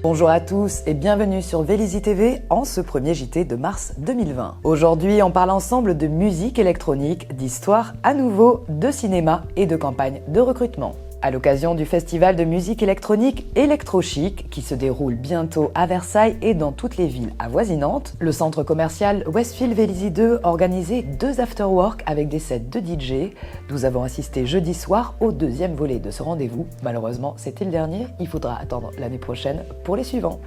Bonjour à tous et bienvenue sur Vélizy TV en ce premier JT de mars 2020. Aujourd'hui, on parle ensemble de musique électronique, d'histoire à nouveau, de cinéma et de campagne de recrutement. À l'occasion du festival de musique électronique Electrochic qui se déroule bientôt à Versailles et dans toutes les villes avoisinantes, le centre commercial Westfield Vélizy 2 organisait 2 afterwork avec des sets de DJ. Nous avons assisté jeudi soir au deuxième volet de ce rendez-vous. Malheureusement, c'était le dernier, il faudra attendre l'année prochaine pour les suivants.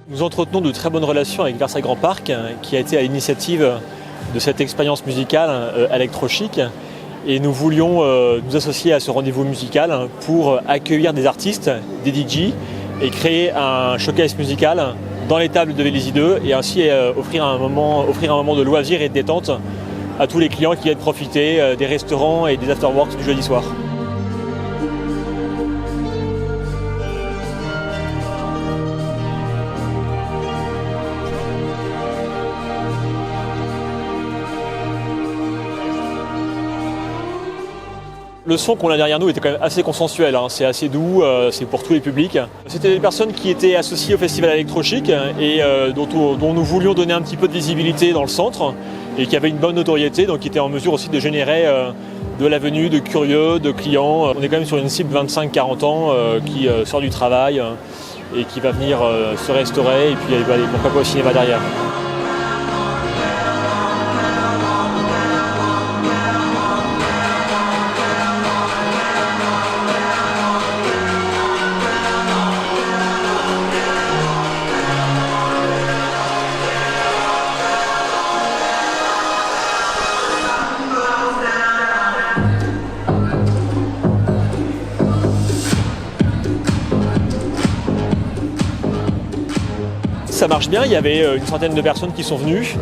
Nous entretenons de très bonnes relations avec Versailles Grand Parc, qui a été à l'initiative de cette expérience musicale Electrochic. Et nous voulions nous associer à ce rendez-vous musical pour accueillir des artistes, des DJ, et créer un showcase musical dans les tables de Vélizy 2 et ainsi offrir un moment de loisir et de détente à tous les clients qui viennent profiter des restaurants et des afterworks du jeudi soir. Le son qu'on a derrière nous était quand même assez consensuel, c'est assez doux, c'est pour tous les publics. C'était des personnes qui étaient associées au festival Electrochic et dont nous voulions donner un petit peu de visibilité dans le centre et qui avaient une bonne notoriété, donc qui étaient en mesure aussi de générer de la venue, de curieux, de clients. On est quand même sur une cible 25-40 ans qui sort du travail et qui va venir se restaurer et puis aller pourquoi pas au cinéma derrière. Ça marche bien, il y avait une centaine de personnes qui sont venues.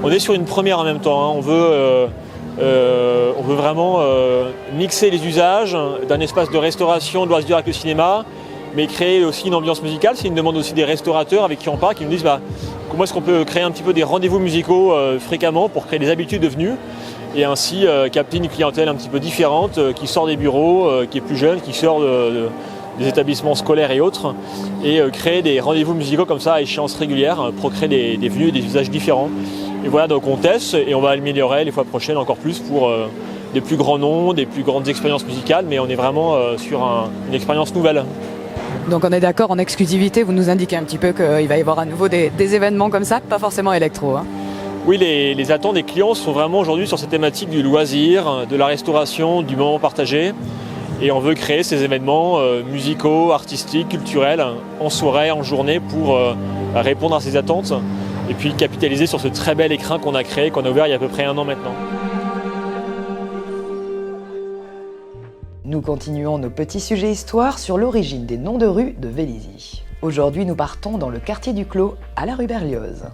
On est sur une première en même temps, on veut vraiment mixer les usages d'un espace de restauration, de loisirs avec le cinéma, mais créer aussi une ambiance musicale. C'est une demande aussi des restaurateurs avec qui on parle, qui nous disent comment est-ce qu'on peut créer un petit peu des rendez-vous musicaux fréquemment pour créer des habitudes de venue et ainsi capter une clientèle un petit peu différente qui sort des bureaux, qui est plus jeune, qui sort des établissements scolaires et autres, et créer des rendez-vous musicaux comme ça à échéance régulière pour créer des venues et des usages différents. Et voilà, donc on teste et on va améliorer les fois prochaines encore plus pour des plus grands noms, des plus grandes expériences musicales, mais on est vraiment sur une expérience nouvelle. Donc on est d'accord, en exclusivité, vous nous indiquez un petit peu qu'il va y avoir à nouveau des événements comme ça, pas forcément électro. Oui, les attentes des clients sont vraiment aujourd'hui sur cette thématique du loisir, de la restauration, du moment partagé. Et on veut créer ces événements musicaux, artistiques, culturels, en soirée, en journée, pour répondre à ces attentes et puis capitaliser sur ce très bel écrin qu'on a créé, qu'on a ouvert il y a à peu près 1 an maintenant. Nous continuons nos petits sujets histoire sur l'origine des noms de rues de Vélizy. Aujourd'hui, nous partons dans le quartier du Clos, à la rue Berlioz.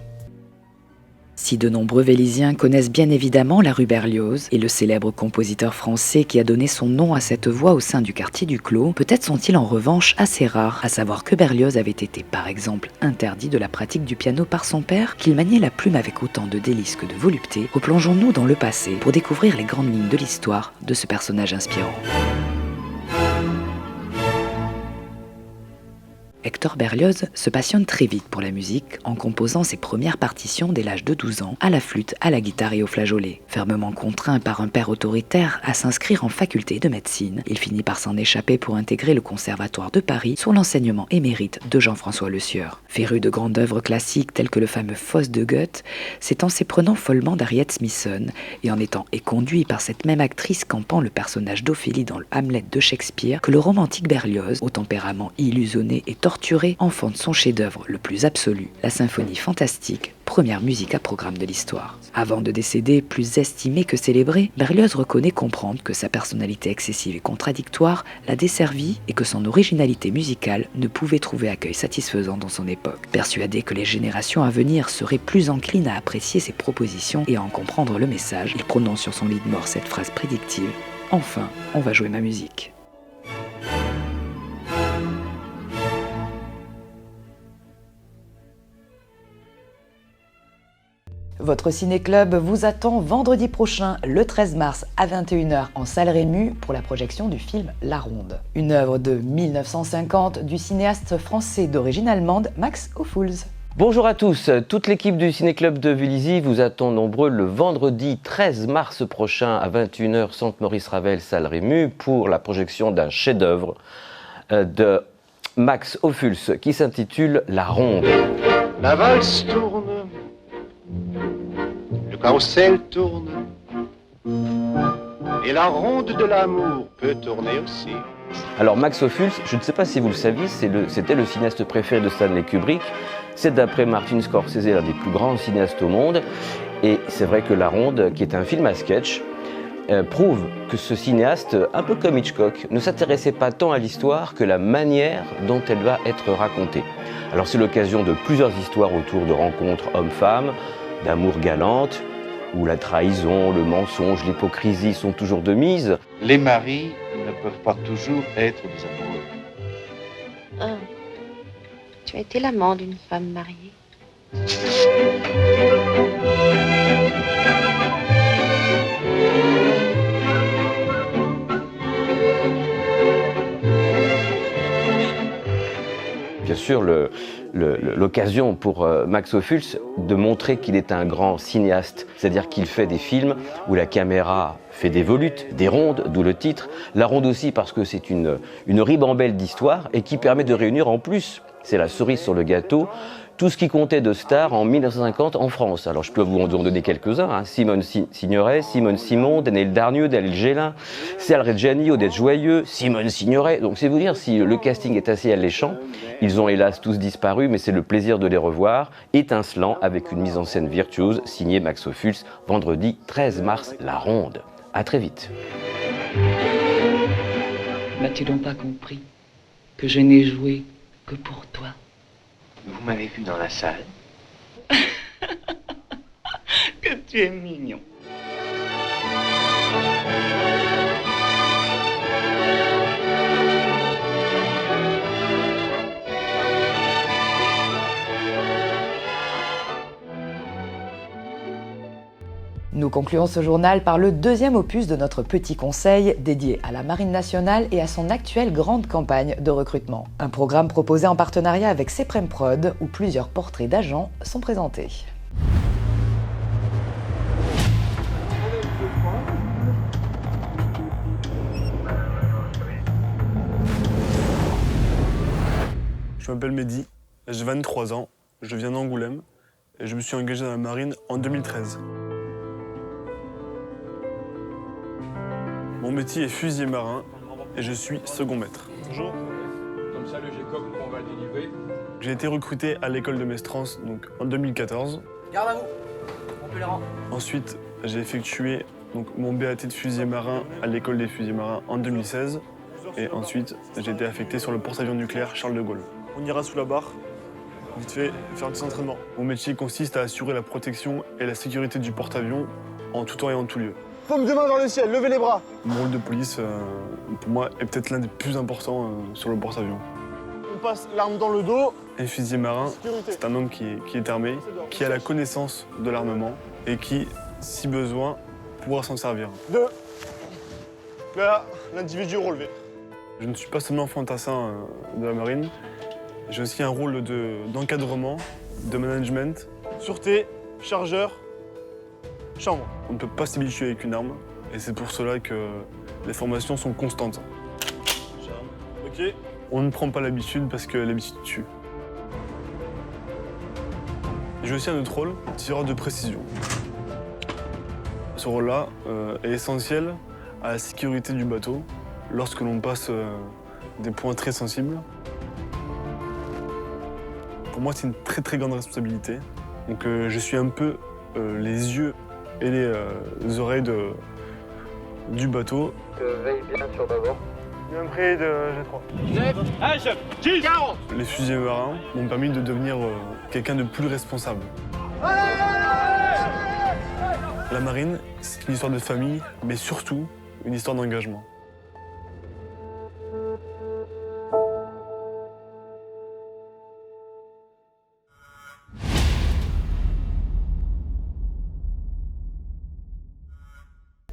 Si de nombreux Vélizyens connaissent bien évidemment la rue Berlioz et le célèbre compositeur français qui a donné son nom à cette voie au sein du quartier du Clos, peut-être sont-ils en revanche assez rares à savoir que Berlioz avait été par exemple interdit de la pratique du piano par son père, qu'il maniait la plume avec autant de délices que de volupté. Replongeons-nous dans le passé pour découvrir les grandes lignes de l'histoire de ce personnage inspirant. Hector Berlioz se passionne très vite pour la musique en composant ses premières partitions dès l'âge de 12 ans à la flûte, à la guitare et au flageolet. Fermement contraint par un père autoritaire à s'inscrire en faculté de médecine, il finit par s'en échapper pour intégrer le Conservatoire de Paris sous l'enseignement émérite de Jean-François Le Sieur. Féru de grandes œuvres classiques telles que le fameux Faust de Goethe, c'est en s'éprenant follement d'Harriet Smithson et en étant éconduit par cette même actrice campant le personnage d'Ophélie dans le Hamlet de Shakespeare que le romantique Berlioz, au tempérament illusionné et torturé, torturé, enfant de son chef-d'œuvre le plus absolu, la symphonie fantastique, première musique à programme de l'histoire. Avant de décéder, plus estimé que célébré, Berlioz reconnaît comprendre que sa personnalité excessive et contradictoire l'a desservi et que son originalité musicale ne pouvait trouver accueil satisfaisant dans son époque. Persuadé que les générations à venir seraient plus enclines à apprécier ses propositions et à en comprendre le message, il prononce sur son lit de mort cette phrase prédictive : « Enfin, on va jouer ma musique ». Votre ciné-club vous attend vendredi prochain, le 13 mars à 21h en salle Rému pour la projection du film La Ronde. Une œuvre de 1950 du cinéaste français d'origine allemande Max Ophüls. Bonjour à tous, toute l'équipe du Ciné-Club de Vélizy vous attend nombreux le vendredi 13 mars prochain à 21h Centre Maurice Ravel, salle Rému pour la projection d'un chef-d'œuvre de Max Ophüls qui s'intitule La Ronde. La valse tourne, le carrousel tourne, et la ronde de l'amour peut tourner aussi. Alors Max Ophüls, je ne sais pas si vous le saviez, c'était le cinéaste préféré de Stanley Kubrick. C'est d'après Martin Scorsese l'un des plus grands cinéastes au monde. Et c'est vrai que La Ronde, qui est un film à sketch, prouve que ce cinéaste, un peu comme Hitchcock, ne s'intéressait pas tant à l'histoire que la manière dont elle va être racontée. Alors c'est l'occasion de plusieurs histoires autour de rencontres hommes-femmes, d'amour galante, où la trahison, le mensonge, l'hypocrisie sont toujours de mise. Les maris ne peuvent pas toujours être des amoureux. Ah. Tu as été l'amant d'une femme mariée. Bien sûr, l'occasion pour Max Ophüls de montrer qu'il est un grand cinéaste, c'est-à-dire qu'il fait des films où la caméra fait des volutes, des rondes, d'où le titre. La ronde aussi parce que c'est une ribambelle d'histoires et qui permet de réunir en plus, c'est la cerise sur le gâteau, tout ce qui comptait de stars en 1950 en France. Alors je peux vous en donner quelques-uns, hein. Simone Signoret, Simone Simon, Daniel Darnieux, Daniel Gélin, Serge Reggiani, Odette Joyeux, Simone Signoret. Donc c'est vous dire si le casting est assez alléchant. Ils ont hélas tous disparu, mais c'est le plaisir de les revoir, étincelant avec une mise en scène virtuose signée Max Ophüls, vendredi 13 mars, La Ronde. À très vite. N'as-tu donc pas compris que je n'ai joué que pour toi? Vous m'avez vu dans la salle. Que tu es mignon. Nous concluons ce journal par le deuxième opus de notre petit conseil dédié à la Marine nationale et à son actuelle grande campagne de recrutement. Un programme proposé en partenariat avec Ceprem Prod où plusieurs portraits d'agents sont présentés. Je m'appelle Mehdi, j'ai 23 ans, je viens d'Angoulême et je me suis engagé dans la marine en 2013. Mon métier est fusilier marin et je suis second maître. Bonjour. Comme ça, le GECOM, on va le délivrer. J'ai été recruté à l'école de Mestrance donc, en 2014. Garde à vous. Rompez les rangs. Ensuite, j'ai effectué mon BAT de fusilier marin à l'école des fusiliers marins en 2016. Et ensuite, j'ai été affecté sur le porte-avions nucléaire Charles de Gaulle. On ira sous la barre, vite fait, faire des entraînements. Mon métier consiste à assurer la protection et la sécurité du porte-avions en tout temps et en tout lieu. Paume de main vers le ciel, levez les bras. Mon rôle de police, pour moi, est peut-être l'un des plus importants sur le porte-avions. On passe l'arme dans le dos. Un fusilier marin, Sécurité. c'est un homme qui est armé, qui a la connaissance de l'armement et qui, si besoin, pourra s'en servir. 2. Là, l'individu relevé. Je ne suis pas seulement fantassin de la marine, j'ai aussi un rôle d'encadrement, de management. Sûreté, chargeur, chambre. On ne peut pas s'habituer avec une arme et c'est pour cela que les formations sont constantes. Ok. On ne prend pas l'habitude parce que l'habitude tue. J'ai aussi un autre rôle, tireur de précision. Ce rôle-là est essentiel à la sécurité du bateau lorsque l'on passe des points très sensibles. Pour moi, c'est une très très grande responsabilité. Donc je suis un peu les yeux et les oreilles du bateau. Veille bien sur bâbord. Bien près de G3. Les fusiliers marins m'ont permis de devenir quelqu'un de plus responsable. La marine, c'est une histoire de famille, mais surtout une histoire d'engagement.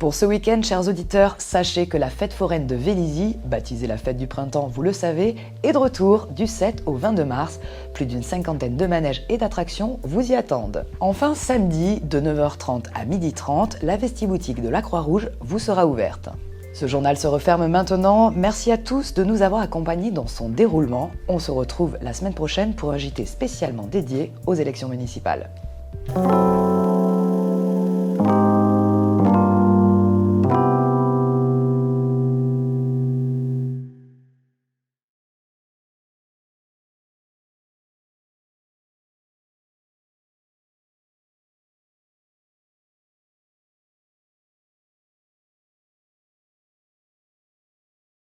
Pour ce week-end, chers auditeurs, sachez que la fête foraine de Vélizy, baptisée la fête du printemps, vous le savez, est de retour du 7 au 22 mars. Plus d'une cinquantaine de manèges et d'attractions vous y attendent. Enfin, samedi, de 9h30 à 12h30, la Vestiboutique de la Croix-Rouge vous sera ouverte. Ce journal se referme maintenant. Merci à tous de nous avoir accompagnés dans son déroulement. On se retrouve la semaine prochaine pour un JT spécialement dédié aux élections municipales.